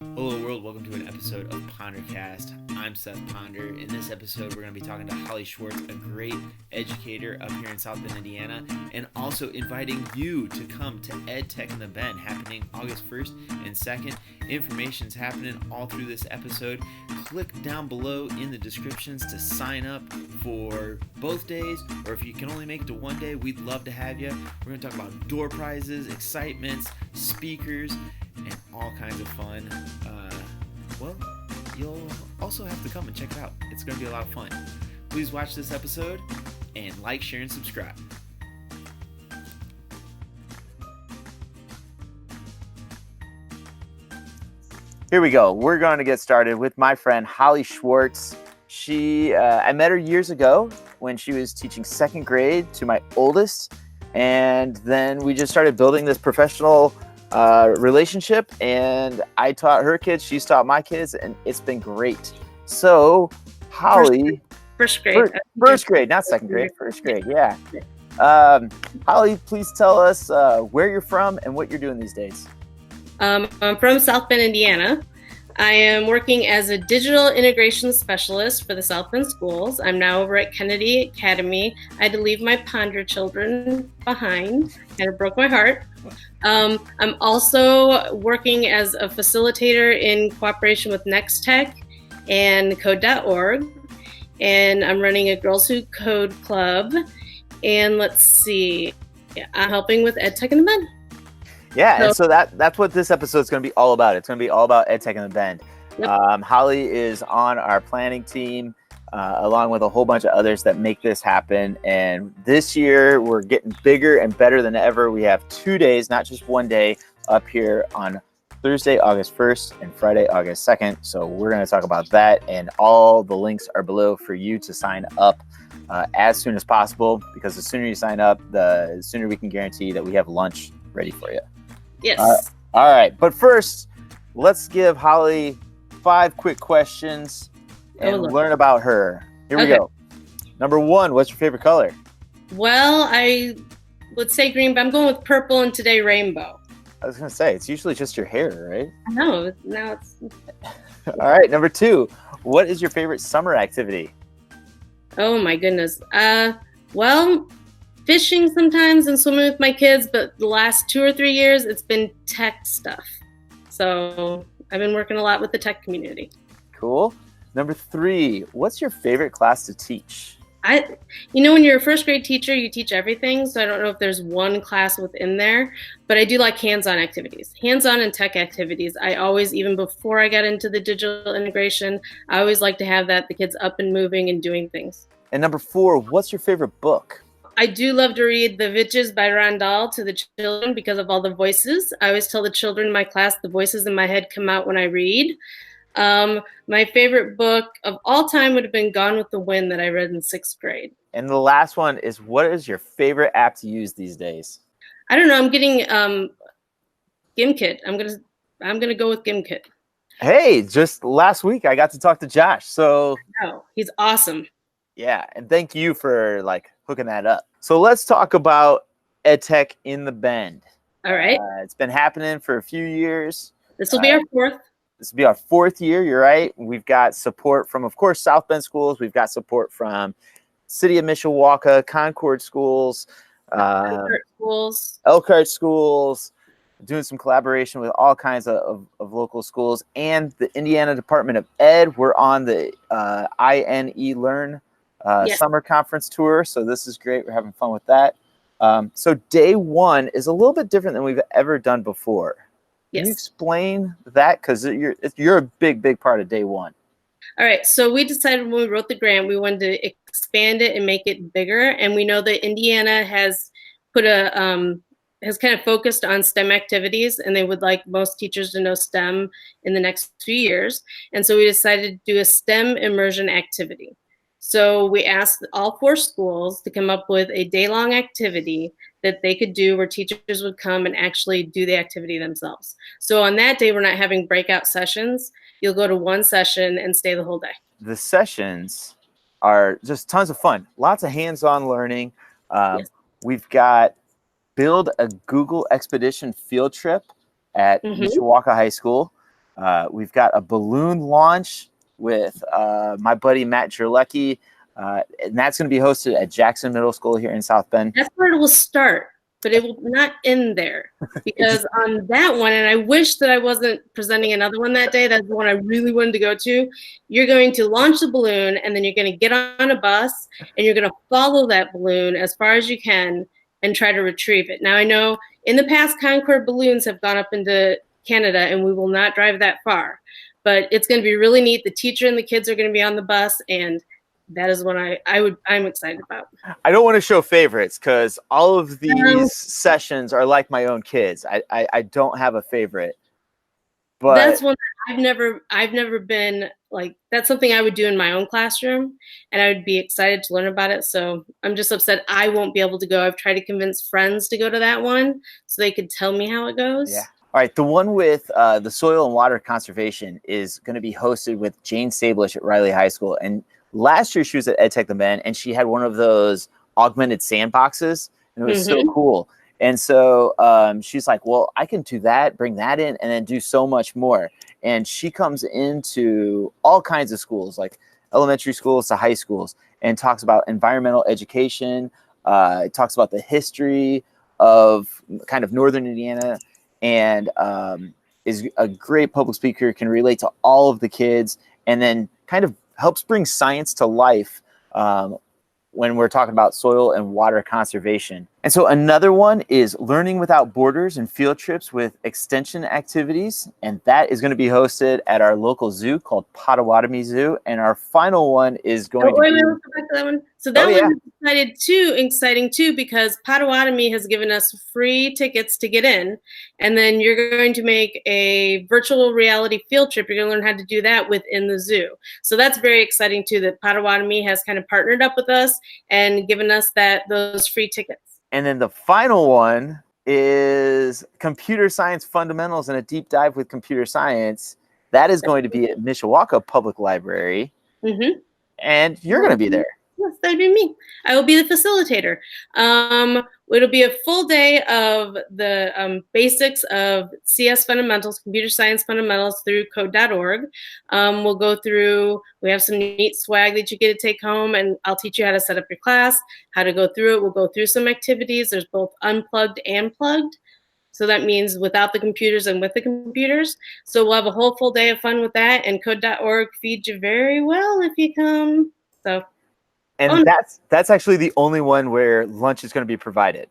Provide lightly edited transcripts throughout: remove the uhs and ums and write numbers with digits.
Hello world, welcome to an episode of PonderCast. I'm Seth Ponder. In this episode, we're going to be talking to Holly Swartz, a great educator up here in South Bend, Indiana, and also inviting you to come to EdTech In The Bend, happening August 1st and 2nd. Information's happening all through this episode. Click down below in the descriptions to sign up for both days, or if you can only make it to one day, we'd love to have you. We're going to talk about door prizes, excitements, speakers, and all kinds of fun. You'll also have to come and check it out. It's going to be a lot of fun. Please watch this episode and like, share, and subscribe. Here we go. We're going to get started with my friend Holly Swartz. I met her years ago when she was teaching second grade to my oldest, and then we just started building this professional relationship, and I taught her kids, she's taught my kids, and it's been great. So Holly, first grade, not second grade, first grade. Yeah. Holly, please tell us where you're from and what you're doing these days. I'm from South Bend, Indiana. I am working as a digital integration specialist for the South Bend schools. I'm now over at Kennedy Academy. I had to leave my Ponder children behind, and it broke my heart. I'm also working as a facilitator in cooperation with NextTech and Code.org, and I'm running a Girls Who Code club. And let's see, I'm helping with EdTech In The Bend. Yeah, and so that's what this episode is going to be all about. It's going to be all about EdTech In The Bend. Yep. Holly is on our planning team, along with a whole bunch of others that make this happen. And this year, we're getting bigger and better than ever. We have 2 days, not just one day, up here on Thursday, August 1st and Friday, August 2nd. So we're going to talk about that, and all the links are below for you to sign up as soon as possible, because the sooner you sign up, the sooner we can guarantee that we have lunch ready for you. Yes. All right. But first, let's give Holly 5 quick questions and learn about her. Here we go. Number 1, what's your favorite color? Well, I would say green, but I'm going with purple and today rainbow. I was going to say, it's usually just your hair, right? I know. Now it's... All right. Number 2, what is your favorite summer activity? Oh, my goodness. Well, fishing sometimes and swimming with my kids, but the last 2 or 3 years, it's been tech stuff. So I've been working a lot with the tech community. Cool. Number 3, what's your favorite class to teach? When you're a first grade teacher, you teach everything. So I don't know if there's one class within there, but I do like hands-on activities, hands-on and tech activities. I always, even before I got into the digital integration, I always like to have the kids up and moving and doing things. And number 4, what's your favorite book? I do love to read The Witches by Roald Dahl to the children because of all the voices. I always tell the children in my class the voices in my head come out when I read. My favorite book of all time would have been Gone with the Wind that I read in 6th grade. And the last one is, what is your favorite app to use these days? I don't know. I'm getting Gimkit. I'm gonna go with Gimkit. Hey, just last week I got to talk to Josh. So he's awesome. Yeah, and thank you for hooking that up. So let's talk about EdTech In The Bend. All right. It's been happening for a few years. This will be our 4th. This will be our 4th year. You're right. We've got support from, of course, South Bend schools. We've got support from City of Mishawaka, Concord schools, Elkhart schools, doing some collaboration with all kinds of local schools, and the Indiana Department of Ed. We're on the INE Learn summer conference tour. So this is great. We're having fun with that. So day 1 is a little bit different than we've ever done before. Can you explain that? Because you're a big part of day 1. All right. So we decided when we wrote the grant, we wanted to expand it and make it bigger. And we know that Indiana has put has kind of focused on STEM activities, and they would like most teachers to know STEM in the next few years. And so we decided to do a STEM immersion activity. So we asked all 4 schools to come up with a day-long activity that they could do where teachers would come and actually do the activity themselves. So on that day, we're not having breakout sessions. You'll go to one session and stay the whole day. The sessions are just tons of fun. Lots of hands-on learning. We've got Build a Google Expedition field trip at Mishawaka High School. We've got a balloon launch with my buddy Matt Jerlecki, and that's going to be hosted at Jackson Middle School here in South Bend. That's where it will start, but it will not end there, because on that one, and I wish that I wasn't presenting another one that day, that's the one I really wanted to go to, you're going to launch the balloon, and then you're going to get on a bus, and you're going to follow that balloon as far as you can and try to retrieve it. Now, I know in the past, Concorde balloons have gone up into Canada, and we will not drive that far, but it's going to be really neat. The teacher and the kids are going to be on the bus, and that is what I'm excited about. I don't want to show favorites because all of these sessions are like my own kids. I don't have a favorite, but that's one that I've never been like, that's something I would do in my own classroom, and I would be excited to learn about it. So I'm just upset I won't be able to go. I've tried to convince friends to go to that one so they could tell me how it goes. Yeah. All right. The one with the soil and water conservation is going to be hosted with Jane Sablish at Riley High School. And last year she was at EdTech In The Bend, and she had one of those augmented sandboxes, and it was so cool. And so she's like, well, I can do that, bring that in, and then do so much more. And she comes into all kinds of schools, like elementary schools to high schools, and talks about environmental education. It talks about the history of kind of Northern Indiana, and is a great public speaker, can relate to all of the kids, and then kind of helps bring science to life when we're talking about soil and water conservation. And so another one is Learning Without Borders and field trips with extension activities. And that is going to be hosted at our local zoo called Potawatomi Zoo. And our final one is going to be... Let's go back to that one. So that one is exciting too, because Potawatomi has given us free tickets to get in. And then you're going to make a virtual reality field trip. You're going to learn how to do that within the zoo. So that's very exciting too, that Potawatomi has kind of partnered up with us and given us those free tickets. And then the final one is computer science fundamentals and a deep dive with computer science. That is going to be at Mishawaka Public Library. And you're going to be there. Yes, that'd be me. I will be the facilitator. It'll be a full day of the basics of CS fundamentals, computer science fundamentals through code.org. We'll go through, we have some neat swag that you get to take home, and I'll teach you how to set up your class, how to go through it. We'll go through some activities. There's both unplugged and plugged. So that means without the computers and with the computers. So we'll have a whole full day of fun with that, and code.org feeds you very well if you come. So. And that's actually the only one where lunch is going to be provided.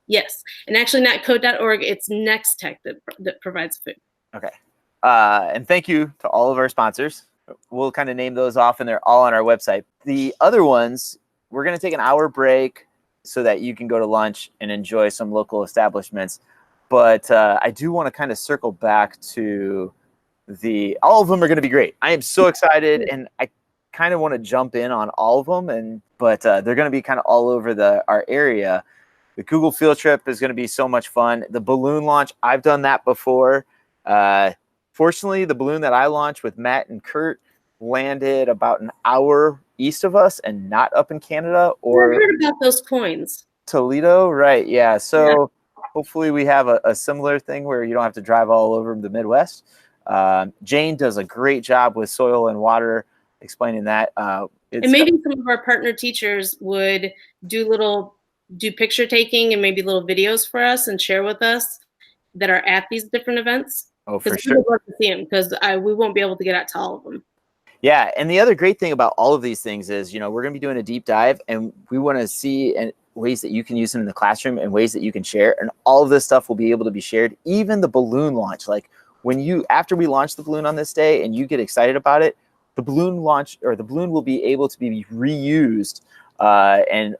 Yes. And actually not code.org, it's Next Tech that provides food. Okay. And thank you to all of our sponsors. We'll kind of name those off, and they're all on our website. The other ones, we're going to take an hour break so that you can go to lunch and enjoy some local establishments. But I do want to kind of circle back to all of them are going to be great. I am so excited, and I kind of want to jump in on all of them, but they're going to be kind of all over our area. The Google field trip is going to be so much fun. The balloon launch, I've done that before. Fortunately, the balloon that I launched with Matt and Kurt landed about an hour east of us and not up in Canada or I heard about those coins. Toledo, right? Yeah. So hopefully we have a similar thing where you don't have to drive all over the Midwest. Jane does a great job with soil and water, explaining that. And maybe some of our partner teachers would do picture taking and maybe little videos for us and share with us that are at these different events. Oh, for sure. We would love to see them, because we won't be able to get out to all of them. Yeah, and the other great thing about all of these things is, we're going to be doing a deep dive, and we want to see ways that you can use them in the classroom and ways that you can share. And all of this stuff will be able to be shared, even the balloon launch. Like after we launch the balloon on this day and you get excited about it, the balloon launch or the balloon will be able to be reused. And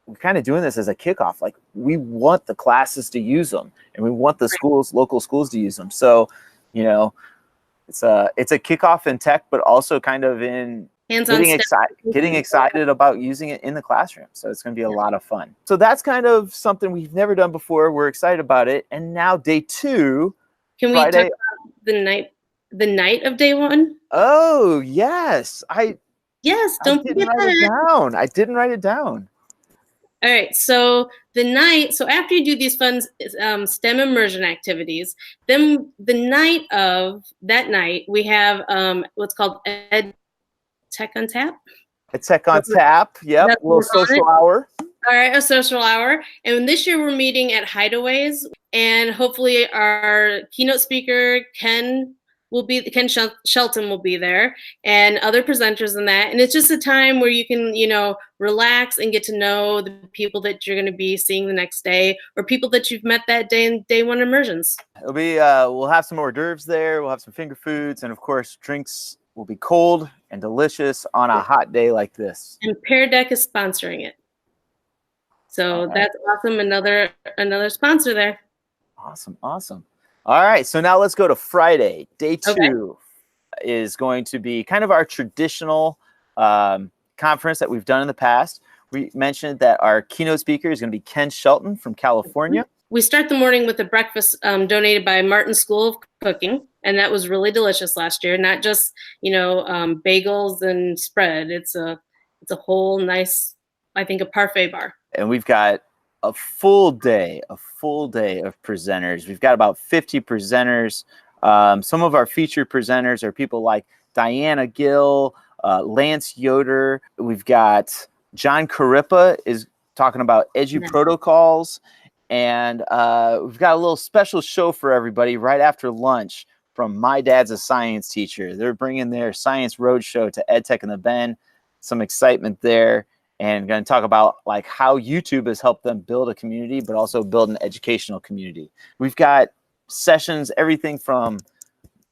we're kind of doing this as a kickoff. Like, we want the classes to use them, and we want the local schools to use them. So, it's a kickoff in tech, but also kind of in getting excited about using it in the classroom. So it's going to be a lot of fun. So that's kind of something we've never done before. We're excited about it. And now day 2. Can we talk about the night of day 1? Oh, yes. Don't forget that. I didn't write it down. All right, so after you do these fun STEM immersion activities, then that night, we have what's called EdTech on Tap. EdTech on Tap, yep, That's a little social hour. All right, a social hour. And this year we're meeting at Hideaways, and hopefully our keynote speaker, Ken Shelton will be there, and other presenters in that. And it's just a time where you can, relax and get to know the people that you're going to be seeing the next day, or people that you've met that day in day one immersions. It'll be, we'll have some hors d'oeuvres there. We'll have some finger foods, and of course, drinks will be cold and delicious on a hot day like this. And Pear Deck is sponsoring it. So that's awesome. Another sponsor there. Awesome. All right. So now let's go to Friday. Day 2 is going to be kind of our traditional conference that we've done in the past. We mentioned that our keynote speaker is going to be Ken Shelton from California. We start the morning with a breakfast donated by Martin School of Cooking, and that was really delicious last year. Not just bagels and spread. It's a whole nice, I think, a parfait bar. And we've got a full day of presenters. We've got about 50 presenters. Some of our featured presenters are people like Diana Gill, Lance Yoder. We've got John Carippa is talking about edu protocols. And we've got a little special show for everybody right after lunch from My Dad's a Science Teacher. They're bringing their Science Roadshow to EdTech in the Bend. Some excitement there. And going to talk about like how YouTube has helped them build a community, but also build an educational community. We've got sessions, everything from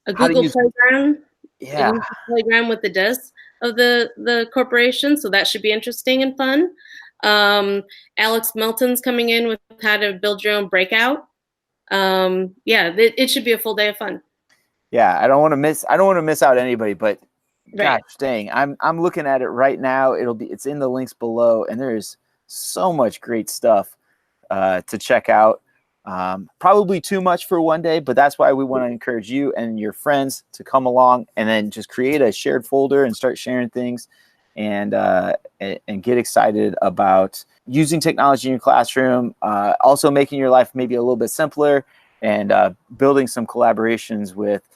a Google Playground, a Google Playground with the desk of the corporation. So that should be interesting and fun. Alex Melton's coming in with how to build your own breakout. It should be a full day of fun. Yeah, I don't want to miss out anybody, but. Gosh dang, I'm looking at it right now. It's in the links below, and there's so much great stuff to check out. Probably too much for one day, but that's why we want to encourage you and your friends to come along and then just create a shared folder and start sharing things and get excited about using technology in your classroom, also making your life maybe a little bit simpler and building some collaborations with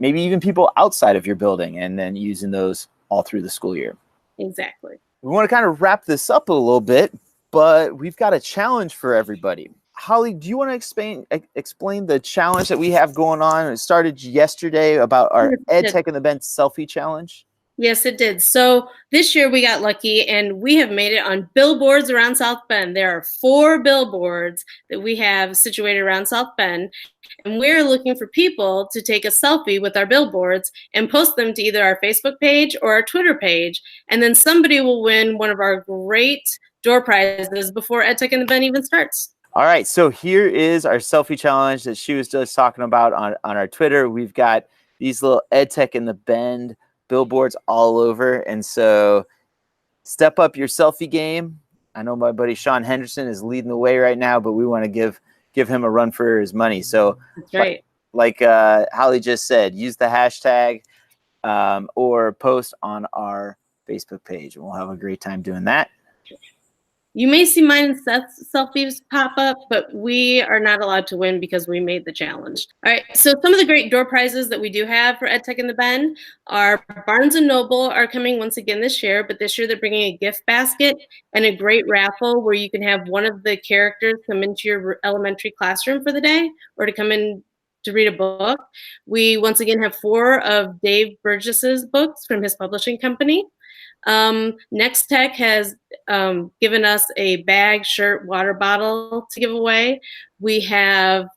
maybe even people outside of your building, and then using those all through the school year. Exactly. We want to kind of wrap this up a little bit, but we've got a challenge for everybody. Holly, do you want to explain the challenge that we have going on? It started yesterday about our EdTech in the Bend Selfie Challenge. Yes, it did. So this year we got lucky and we have made it on billboards around South Bend. There are 4 billboards that we have situated around South Bend. And we're looking for people to take a selfie with our billboards and post them to either our Facebook page or our Twitter page. And then somebody will win one of our great door prizes before EdTech in the Bend even starts. All right. So here is our selfie challenge that she was just talking about on our Twitter. We've got these little EdTech in the Bend billboards all over. And so step up your selfie game. I know my buddy Sean Henderson is leading the way right now, but we want to give him a run for his money. So that's right. Like Holly just said, use the hashtag or post on our Facebook page. And we'll have a great time doing that. You may see mine and Seth's selfies pop up, but we are not allowed to win because we made the challenge. All right, so some of the great door prizes that we do have for EdTech in the Bend are Barnes & Noble are coming once again this year, but this year they're bringing a gift basket and a great raffle where you can have one of the characters come into your elementary classroom for the day or to come in to read a book. We once again have 4 of Dave Burgess's books from his publishing company. Next Tech has given us a bag, shirt, water bottle to give away. We have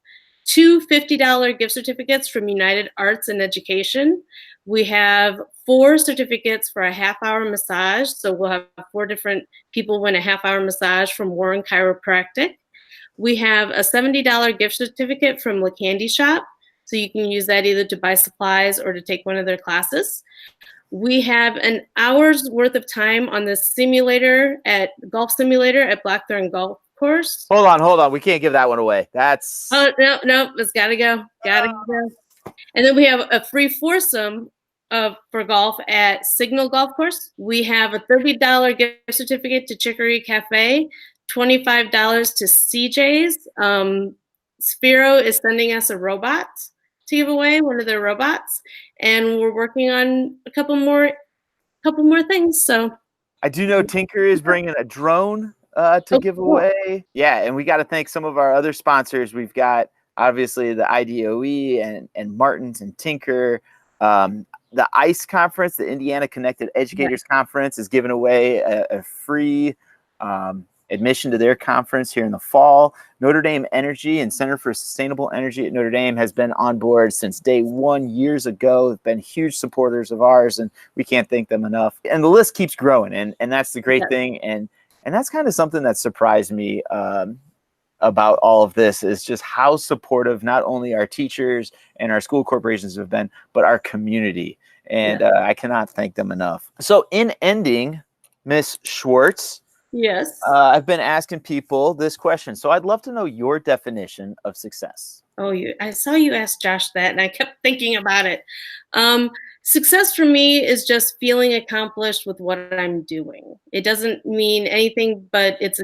2 $50 gift certificates from United Arts and Education. We have 4 certificates for a half-hour massage. So we'll have 4 different people win a half-hour massage from Warren Chiropractic. We have a $70 gift certificate from La Candy Shop. So you can use that either to buy supplies or to take one of their classes. We have an hour's worth of time on the golf simulator at Blackthorn Golf Course. Hold on. We can't give that one away. That's... Oh, no, it's got to go. And then we have a free foursome for golf at Signal Golf Course. We have a $30 gift certificate to Chicory Cafe, $25 to CJ's. Sphero is sending us a robot to give away, one of their robots, and we're working on a couple more things. So I do know Tinker is bringing a drone to give away. Yeah, and we got to thank some of our other sponsors. We've got obviously the IDOE and Martins and Tinker. The ICE conference, the Indiana Connected Educators Conference, is giving away a free admission to their conference here in the fall. Notre Dame Energy and Center for Sustainable Energy at Notre Dame has been on board since day one years ago. They've been huge supporters of ours, and we can't thank them enough. And the list keeps growing, and that's the great thing. And that's kind of something that surprised me about all of this, is just how supportive not only our teachers and our school corporations have been, but our community. And I cannot thank them enough. So in ending, Miss Swartz, yes, I've been asking people this question. So I'd love to know your definition of success. Oh, I saw you ask Josh that, and I kept thinking about it. Success for me is just feeling accomplished with what I'm doing. It doesn't mean anything, but it's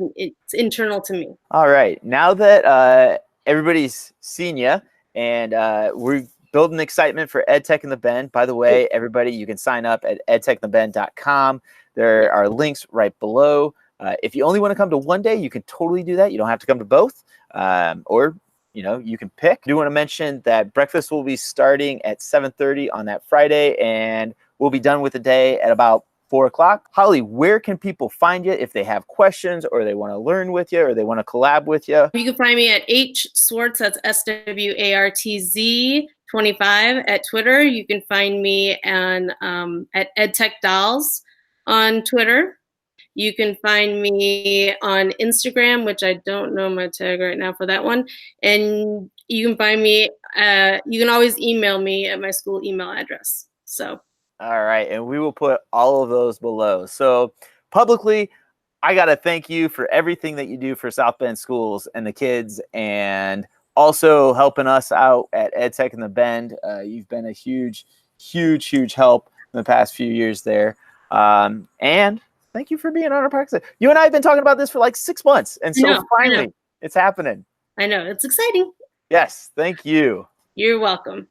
internal to me. All right. Now that everybody's seen you, and we're building excitement for EdTech in the Bend. By the way, everybody, you can sign up at edtechinthebend.com. There are links right below. If you only want to come to one day, you can totally do that. You don't have to come to both, or you can pick. I do want to mention that breakfast will be starting at 7:30 on that Friday, and we'll be done with the day at about 4 o'clock. Holly, where can people find you if they have questions, or they want to learn with you, or they want to collab with you? You can find me at H Swartz, that's SWARTZ 25 at Twitter. You can find me at EdTech Dolls on Twitter. You can find me on Instagram, which I don't know my tag right now for that one. And you can find me, you can always email me at my school email address. So. All right. And we will put all of those below. So publicly, I got to thank you for everything that you do for South Bend schools and the kids, and also helping us out at EdTech in the Bend. You've been a huge, huge, huge help in the past few years there. And thank you for being on our podcast. You and I have been talking about this for like 6 months. And so finally, it's happening. I know. It's exciting. Yes. Thank you. You're welcome.